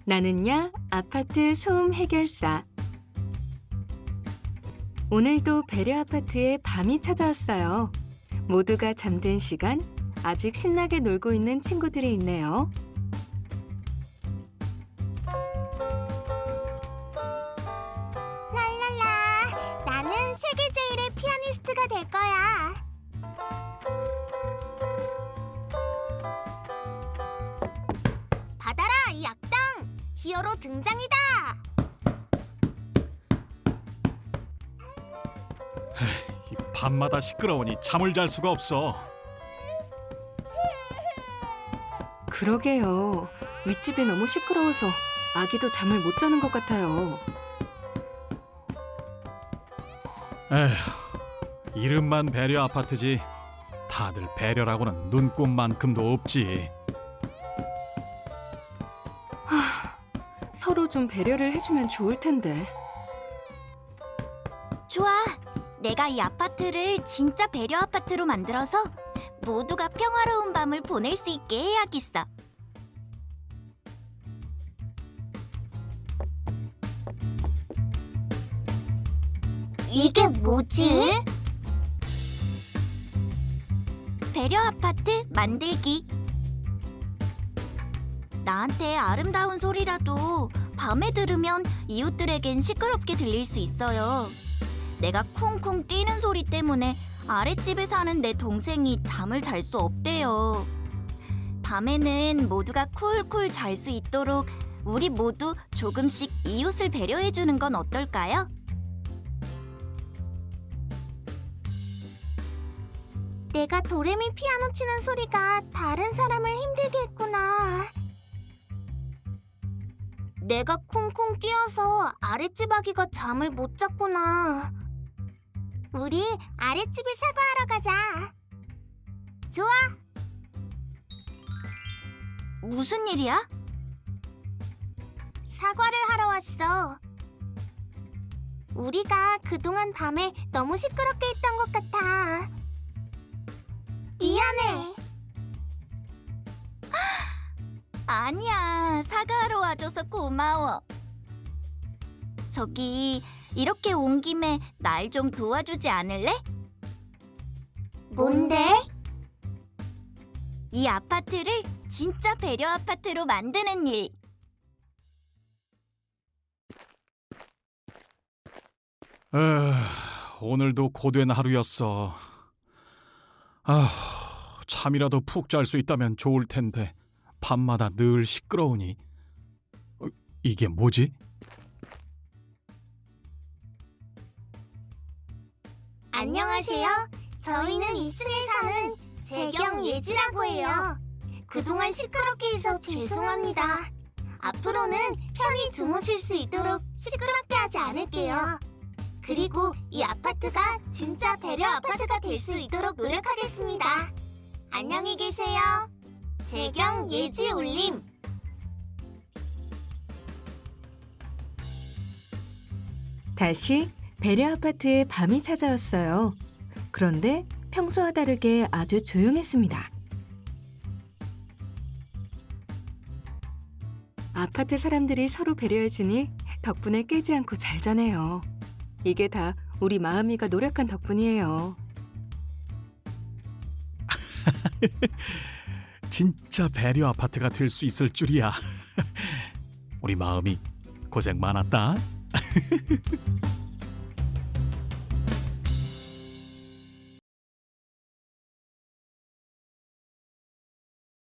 나는야 아파트 소음 해결사. 오늘도 배려 아파트에 밤이 찾아왔어요. 모두가 잠든 시간, 아직 신나게 놀고 있는 친구들이 있네요. 랄랄라, 나는 세계 제일의 피아니스트가 될 거야. 받아라, 이 악당! 히어로 등장이다! 이 밤마다 시끄러우니 잠을 잘 수가 없어. 그러게요. 윗집이 너무 시끄러워서 아기도 잠을 못 자는 것 같아요. 에휴, 이름만 배려 아파트지 다들 배려라고는 눈꼽만큼도 없지. 서로 좀 배려를 해주면 좋을 텐데. 좋아, 내가 이 아파트를 진짜 배려 아파트로 만들어서 모두가 평화로운 밤을 보낼 수 있게 해야겠어. 이게 뭐지? 배려 아파트 만들기. 나한테 아름다운 소리라도 밤에 들으면 이웃들에겐 시끄럽게 들릴 수 있어요. 내가 쿵쿵 뛰는 소리 때문에 아랫집에 사는 내 동생이 잠을 잘 수 없대요. 밤에는 모두가 쿨쿨 잘 수 있도록 우리 모두 조금씩 이웃을 배려해주는 건 어떨까요? 내가 도레미 피아노 치는 소리가 다른 사람을 힘들게 했구나. 내가 쿵쿵 뛰어서 아랫집 아기가 잠을 못 잤구나. 우리 아랫집에 사과하러 가자. 좋아. 무슨 일이야? 사과를 하러 왔어. 우리가 그동안 밤에 너무 시끄럽게 했던 것 같아. 미안해. 아니야, 사과하러 와줘서 고마워. 저기, 이렇게 온 김에 날 좀 도와주지 않을래? 뭔데? 이 아파트를 진짜 배려 아파트로 만드는 일. 오늘도 고된 하루였어. 아, 잠이라도 푹 잘 수 있다면 좋을 텐데 밤마다 늘 시끄러우니. 이게 뭐지? 안녕하세요. 저희는 2층에 사는 재경 예지라고 해요. 그동안 시끄럽게 해서 죄송합니다. 앞으로는 편히 주무실 수 있도록 시끄럽게 하지 않을게요. 그리고 이 아파트가 진짜 배려 아파트가 될 수 있도록 노력하겠습니다. 안녕히 계세요. 재경 예지 올림. 다시 배려 아파트에 밤이 찾아왔어요. 그런데 평소와 다르게 아주 조용했습니다. 아파트 사람들이 서로 배려해주니 덕분에 깨지 않고 잘 자네요. 이게 다 우리 마음이가 노력한 덕분이에요. 진짜 배려 아파트가 될 수 있을 줄이야. 우리 마음이 고생 많았다.